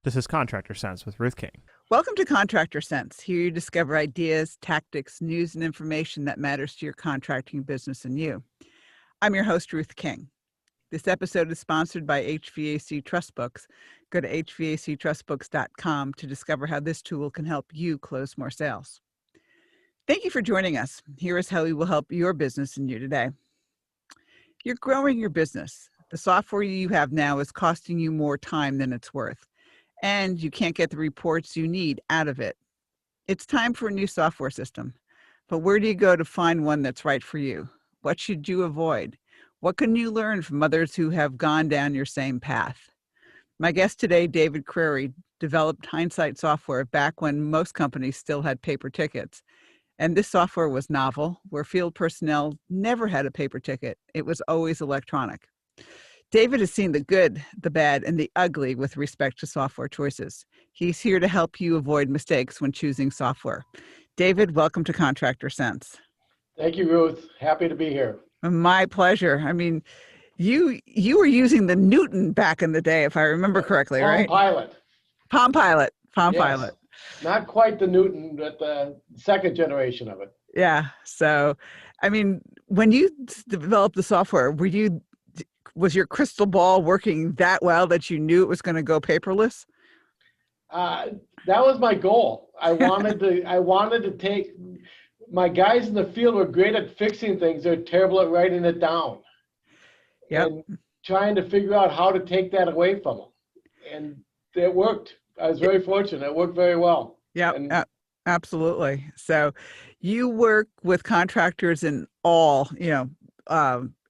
This is Contractor Sense with Ruth King. Welcome to Contractor Sense. Here you discover ideas, tactics, news, and information that matters to your contracting business and you. I'm your host, Ruth King. This episode is sponsored by HVAC Trust Books. Go to hvactrustbooks.com to discover how this tool can help you close more sales. Thank you for joining us. Here is how we will help your business and you today. You're growing your business. The software you have now is costing you more time than it's worth, and you can't get the reports you need out of it. It's time for a new software system, but where do you go to find one that's right for you? What should you avoid? What can you learn from others who have gone down your same path? My guest today, David Crary, developed Hindsight software back when most companies still had paper tickets. And this software was novel, where field personnel never had a paper ticket. It was always electronic. David has seen the good, the bad, and the ugly with respect to software choices. He's here to help you avoid mistakes when choosing software. David, welcome to Contractor Sense. Thank you, Ruth. Happy to be here. My pleasure. I mean, you were using the Newton back in the day, if I remember correctly, right? Palm Pilot. Pilot. Not quite the Newton, but the second generation of it. Yeah. So, I mean, when you developed the software, was your crystal ball working that well that you knew it was going to go paperless? That was my goal. I wanted to take, my guys in the field were great at fixing things. They're terrible at writing it down. Yep. And trying to figure out how to take that away from them. And it worked. I was very fortunate. It worked very well. Yeah, absolutely. So you work with contractors in all,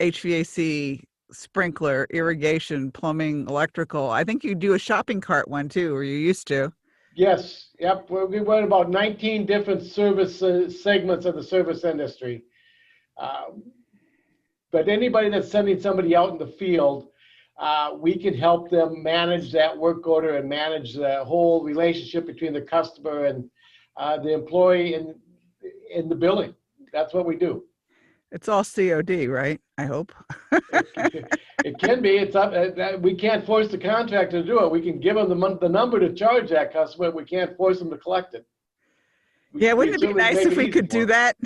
HVAC, sprinkler, irrigation, plumbing, electrical. I think you do a shopping cart one too, or you used to. Yes. Yep. We run about 19 different service segments of the service industry. But anybody that's sending somebody out in the field, we can help them manage that work order and manage the whole relationship between the customer and the employee in the billing. That's what we do. It's all COD, right? I hope. It can be. It's up. We can't force the contractor to do it. We can give them the number to charge that customer. We can't force them to collect it. Wouldn't it be nice if we could do that?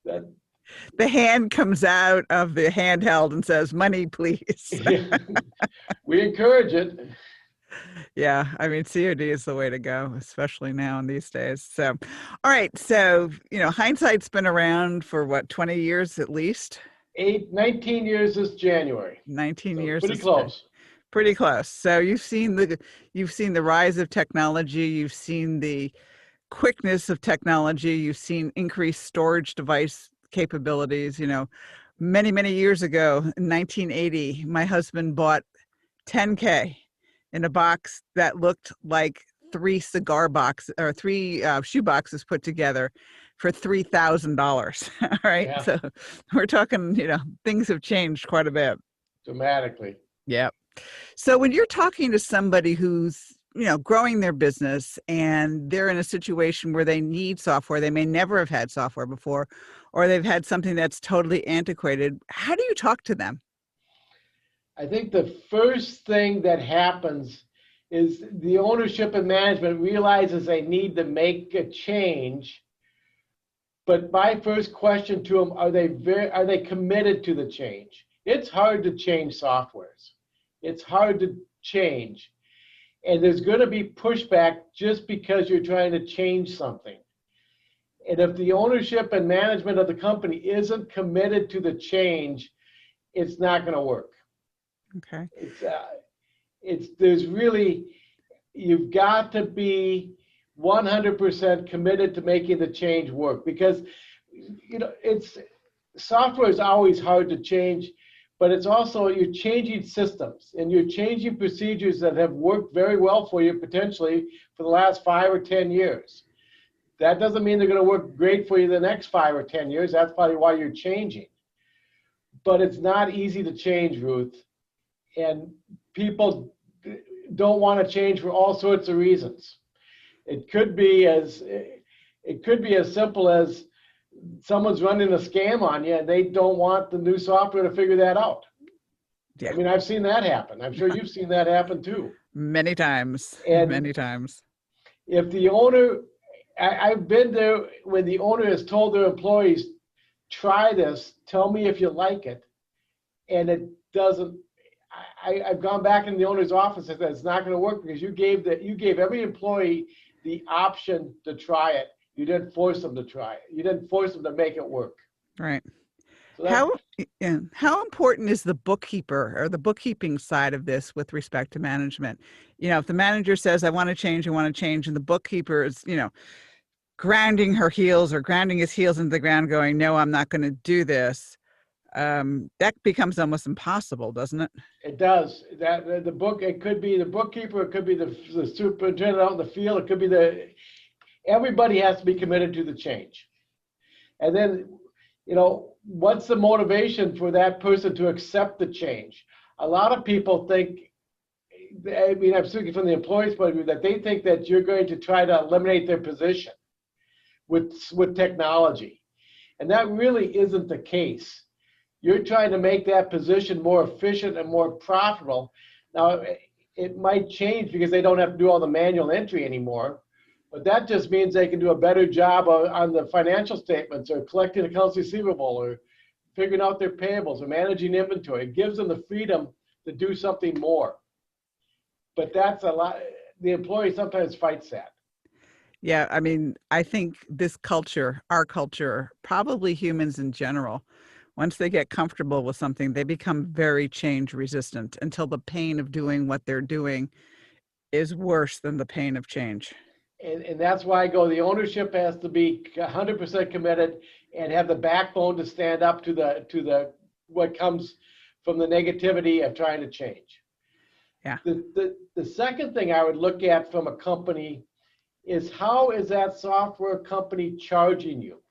The hand comes out of the handheld and says, "Money, please." We encourage it. Yeah, I mean, COD is the way to go, especially now in these days. So, all right. So, Hindsight's been around for what, 20 years at least? 19 years this January. 19 so years. Pretty close. Pretty close. So you've seen the rise of technology. You've seen the quickness of technology. You've seen increased storage device capabilities. Many, many years ago, in 1980, my husband bought 10K in a box that looked like three shoe boxes put together for $3,000. All right. Yeah. So we're talking, things have changed quite a bit. Dramatically. Yeah. So when you're talking to somebody who's, growing their business and they're in a situation where they need software, they may never have had software before, or they've had something that's totally antiquated. How do you talk to them? I think the first thing that happens is the ownership and management realizes they need to make a change. But my first question to them, are they committed to the change? It's hard to change softwares. It's hard to change. And there's going to be pushback just because you're trying to change something. And if the ownership and management of the company isn't committed to the change, it's not going to work. Okay. You've got to be 100% committed to making the change work, because software is always hard to change, but it's also, you're changing systems and you're changing procedures that have worked very well for you potentially for the last 5 or 10 years. That doesn't mean they're going to work great for you the next 5 or 10 years. That's probably why you're changing. But it's not easy to change, Ruth. And people don't want to change for all sorts of reasons. It could be as simple as someone's running a scam on you and they don't want the new software to figure that out. Yeah. I mean, I've seen that happen. I'm sure you've seen that happen too. Many times. And Many times. if the owner, I've been there when the owner has told their employees, try this, tell me if you like it, and it doesn't. I've gone back in the owner's office and said it's not going to work because you gave every employee the option to try it. You didn't force them to try it. You didn't force them to make it work. Right. So How important is the bookkeeper or the bookkeeping side of this with respect to management? If the manager says, I want to change, and the bookkeeper is, grounding his heels into the ground going, no, I'm not going to do this. That becomes almost impossible, doesn't it? it does. It could be the bookkeeper, it could be the superintendent out in the field, it could be everybody has to be committed to the change. And then, what's the motivation for that person to accept the change? A lot of people think, I'm speaking from the employee's point of view, that they think that you're going to try to eliminate their position with technology. And that really isn't the case. You're trying to make that position more efficient and more profitable. Now, it might change because they don't have to do all the manual entry anymore, but that just means they can do a better job on the financial statements or collecting accounts receivable or figuring out their payables or managing inventory. It gives them the freedom to do something more. But that's a lot. The employee sometimes fights that. Yeah, I think this culture, our culture, probably humans in general, once they get comfortable with something, they become very change resistant until the pain of doing what they're doing is worse than the pain of change. And that's why the ownership has to be 100% committed and have the backbone to stand up to the what comes from the negativity of trying to change. Yeah. The second thing I would look at from a company is how is that software company charging you?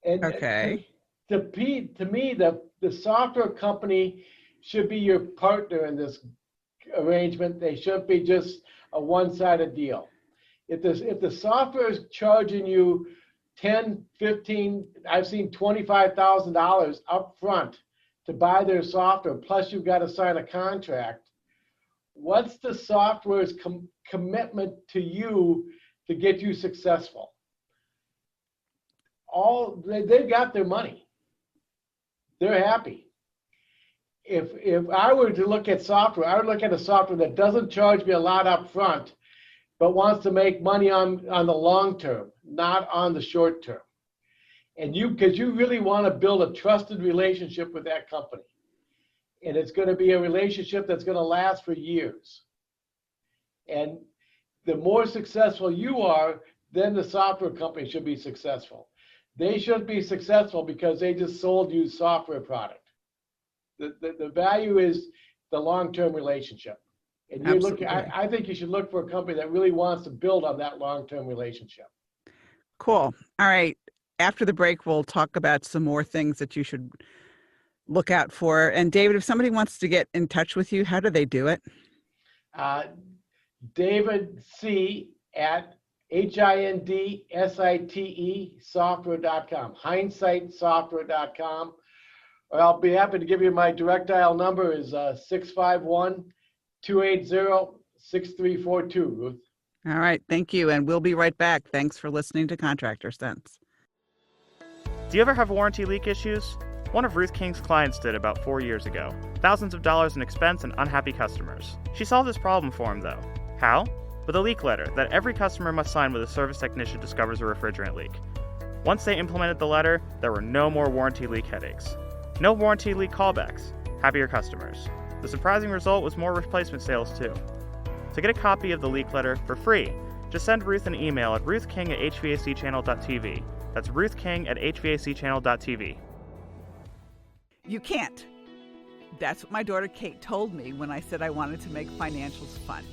And okay. To me, the software company should be your partner in this arrangement. They shouldn't be just a one-sided deal. If the software is charging you $10, $15, I've seen $25,000 up front to buy their software, plus you've got to sign a contract, what's the software's commitment to you to get you successful? They've got their money. They're happy. If I were to look at software, I would look at a software that doesn't charge me a lot up front, but wants to make money on the long term, not on the short term. And because you really want to build a trusted relationship with that company. And it's going to be a relationship that's going to last for years. And the more successful you are, then the software company should be successful. They shouldn't be successful because they just sold you software product. The value is the long-term relationship. And I think you should look for a company that really wants to build on that long-term relationship. Cool. All right. After the break, we'll talk about some more things that you should look out for. And David, if somebody wants to get in touch with you, how do they do it? David C. at HINDSITE software.com, hindsightsoftware.com. Or I'll be happy to give you my direct dial number is 651-280-6342, Ruth. All right. Thank you. And we'll be right back. Thanks for listening to Contractor Sense. Do you ever have warranty leak issues? One of Ruth King's clients did about 4 years ago. Thousands of dollars in expense and unhappy customers. She solved this problem for him, though. How? With a leak letter that every customer must sign when a service technician discovers a refrigerant leak. Once they implemented the letter, there were no more warranty leak headaches. No warranty leak callbacks. Happier customers. The surprising result was more replacement sales, too. To get a copy of the leak letter for free, just send Ruth an email at ruthking@hvacchannel.tv. That's ruthking@hvacchannel.tv. You can't. That's what my daughter Kate told me when I said I wanted to make financials fun.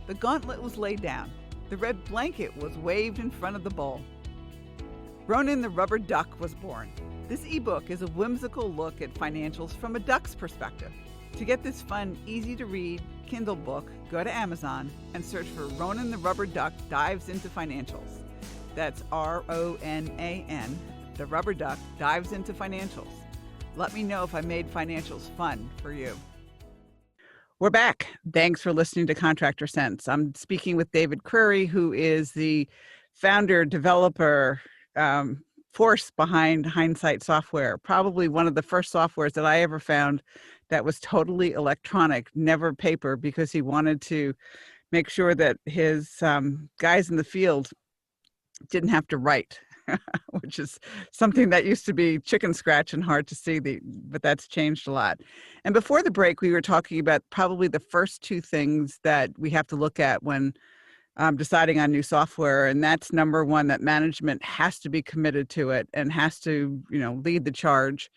The gauntlet was laid down. The red blanket was waved in front of the bowl. Ronan the Rubber Duck was born. This ebook is a whimsical look at financials from a duck's perspective. To get this fun, easy-to-read Kindle book, go to Amazon and search for Ronan the Rubber Duck Dives into Financials. That's RONAN, the Rubber Duck Dives into Financials. Let me know if I made financials fun for you. We're back. Thanks for listening to Contractor Sense. I'm speaking with David Creary, who is the founder, developer, force behind Hindsight Software. Probably one of the first softwares that I ever found that was totally electronic, never paper, because he wanted to make sure that his guys in the field didn't have to write, which is something that used to be chicken scratch and hard to see, but that's changed a lot. And before the break, we were talking about probably the first two things that we have to look at when deciding on new software. And that's number one, that management has to be committed to it and has to, lead the charge.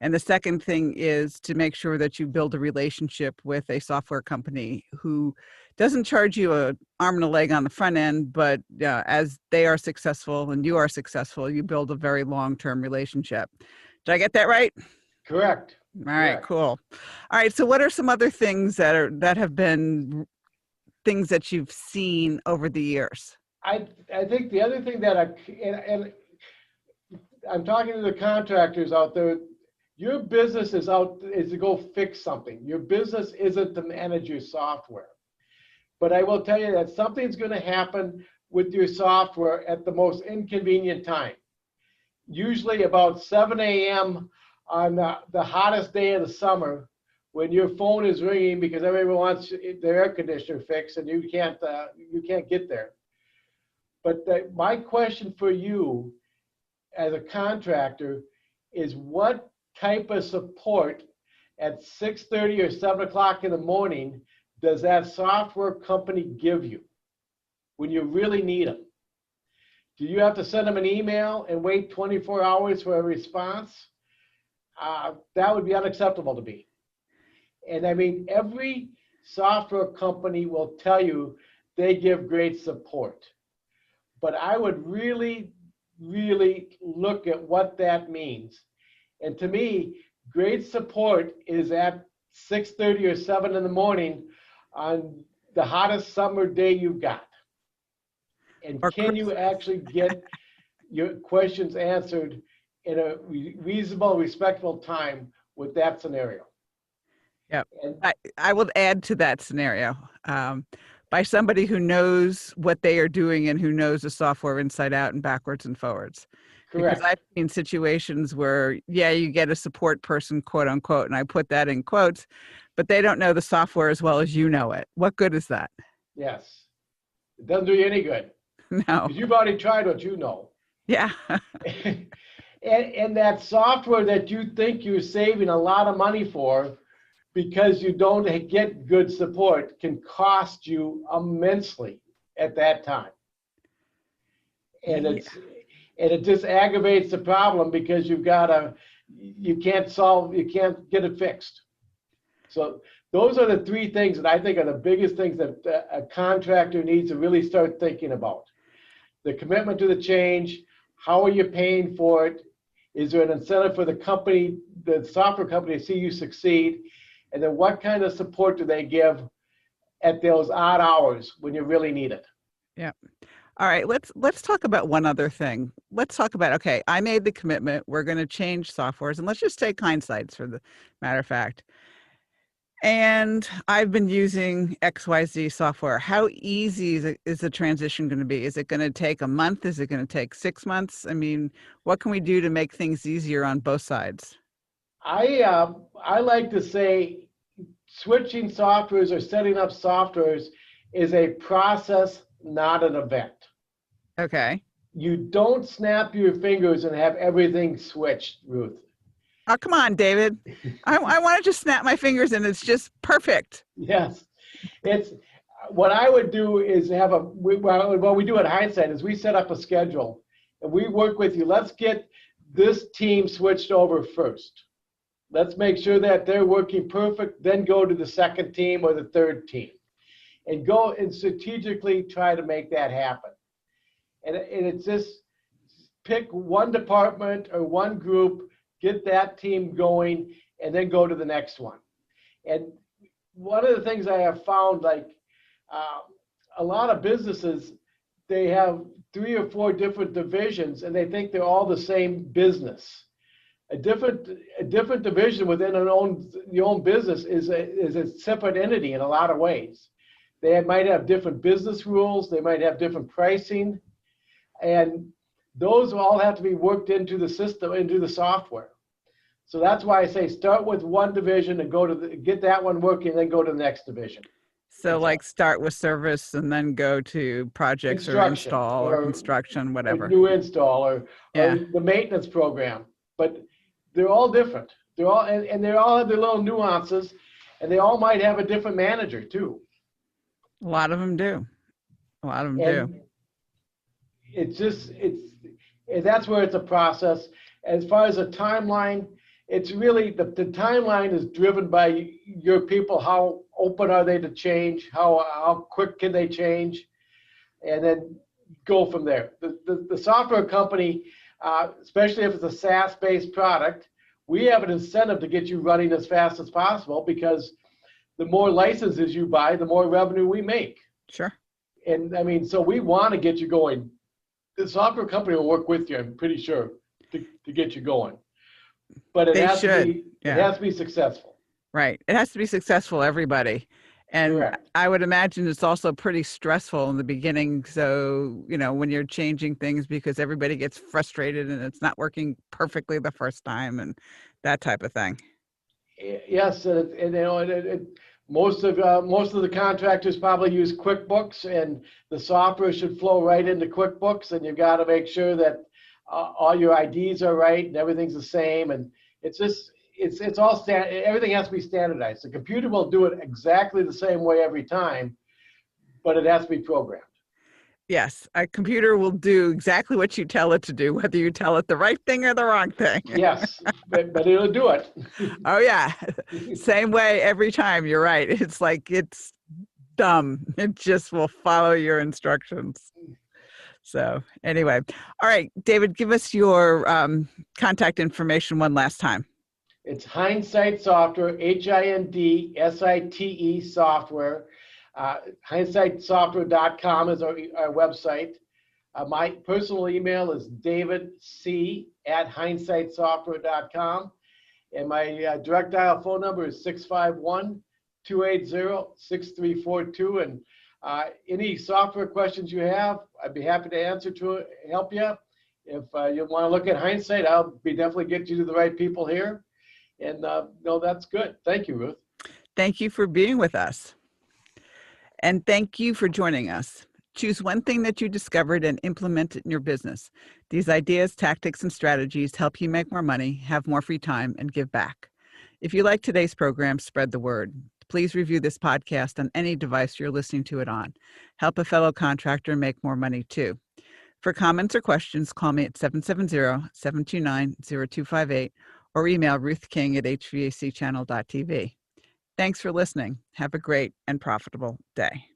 And the second thing is to make sure that you build a relationship with a software company who doesn't charge you an arm and a leg on the front end, but as they are successful and you are successful, you build a very long-term relationship. Did I get that right? Correct. All right, cool. All right, so what are some other things that have been things that you've seen over the years? I think the other thing that and I'm talking to the contractors out there. Your business is to go fix something. Your business isn't to manage your software. But I will tell you that something's going to happen with your software at the most inconvenient time. Usually about 7 a.m. on the hottest day of the summer, when your phone is ringing because everyone wants their air conditioner fixed and you can't get there. But my question for you as a contractor is, what type of support at 6:30 or 7 o'clock in the morning does that software company give you when you really need them? Do you have to send them an email and wait 24 hours for a response? That would be unacceptable to me. And I mean, every software company will tell you they give great support. But I would really, really look at what that means. And to me, great support is at 6:30 or 7 in the morning on the hottest summer day you've got. And can you actually get your questions answered in a reasonable, respectful time with that scenario? Yeah, I will add to that scenario by somebody who knows what they are doing and who knows the software inside out and backwards and forwards. Correct. Because I've seen situations where, you get a support person, quote unquote, and I put that in quotes, but they don't know the software as well as you know it. What good is that? Yes. It doesn't do you any good. No. Because you've already tried what you know. Yeah. and that software that you think you're saving a lot of money for because you don't get good support can cost you immensely at that time. And it just aggravates the problem because you can't get it fixed. So those are the three things that I think are the biggest things that a contractor needs to really start thinking about. The commitment to the change, how are you paying for it? Is there an incentive for the company, the software company, to see you succeed? And then what kind of support do they give at those odd hours when you really need it? Yeah. All right, let's talk about one other thing. Let's talk about, okay, I made the commitment, we're going to change softwares, and let's just take Hindsight for the matter of fact. And I've been using XYZ software. How easy is the transition going to be? Is it going to take a month? Is it going to take 6 months? I mean, what can we do to make things easier on both sides? I like to say switching softwares or setting up softwares is a process, not an event. Okay. You don't snap your fingers and have everything switched, Ruth. Oh, come on, David. I want to just snap my fingers and it's just perfect. Yes. It's what I would do is what we do at Hindsight is we set up a schedule and we work with you. Let's get this team switched over first. Let's make sure that they're working perfect, then go to the second team or the third team and go and strategically try to make that happen. And it's just pick one department or one group, get that team going, and then go to the next one. And one of the things I have found, a lot of businesses, they have 3 or 4 different divisions and they think they're all the same business. A different division within your own business is a separate entity in a lot of ways. They might have different business rules. They might have different pricing, and those all have to be worked into the system, into the software. So that's why I say start with one division and get that one working, then go to the next division. So like start with service and then go to projects or install or construction, whatever. New install or the maintenance program. But they're all different. They're all and they all have their little nuances, and they all might have a different manager too. A lot of them do. That's where it's a process. As far as a timeline, it's really the timeline is driven by your people. How open are they to change? How quick can they change? And then go from there. The software company, especially if it's a SaaS-based product, we have an incentive to get you running as fast as possible, because the more licenses you buy, the more revenue we make. Sure. And I mean, so we want to get you going. The software company will work with you, I'm pretty sure, to get you going. But it has to be successful. Right. It has to be successful, everybody. And correct. I would imagine it's also pretty stressful in the beginning. So, when you're changing things, because everybody gets frustrated and it's not working perfectly the first time and that type of thing. Yes. Most of the contractors probably use QuickBooks, and the software should flow right into QuickBooks, and you've got to make sure that all your IDs are right and everything's the same. And it's all everything has to be standardized. The computer will do it exactly the same way every time, but it has to be programmed. Yes, a computer will do exactly what you tell it to do, whether you tell it the right thing or the wrong thing. Yes, but it'll do it. Oh, yeah. Same way every time. You're right. It's like it's dumb. It just will follow your instructions. So anyway, all right, David, give us your contact information one last time. It's Hindsight Software, HINDSITE software. HindsightSoftware.com is our website. My personal email is davidc@hindsightsoftware.com. And my direct dial phone number is 651-280-6342. And any software questions you have, I'd be happy to answer help you. If you want to look at Hindsight, I'll definitely get you to the right people here. And no, that's good. Thank you, Ruth. Thank you for being with us. And thank you for joining us. Choose one thing that you discovered and implement it in your business. These ideas, tactics, and strategies help you make more money, have more free time, and give back. If you like today's program, spread the word. Please review this podcast on any device you're listening to it on. Help a fellow contractor make more money too. For comments or questions, call me at 770-729-0258 or email ruthking@hvacchannel.tv. Thanks for listening. Have a great and profitable day.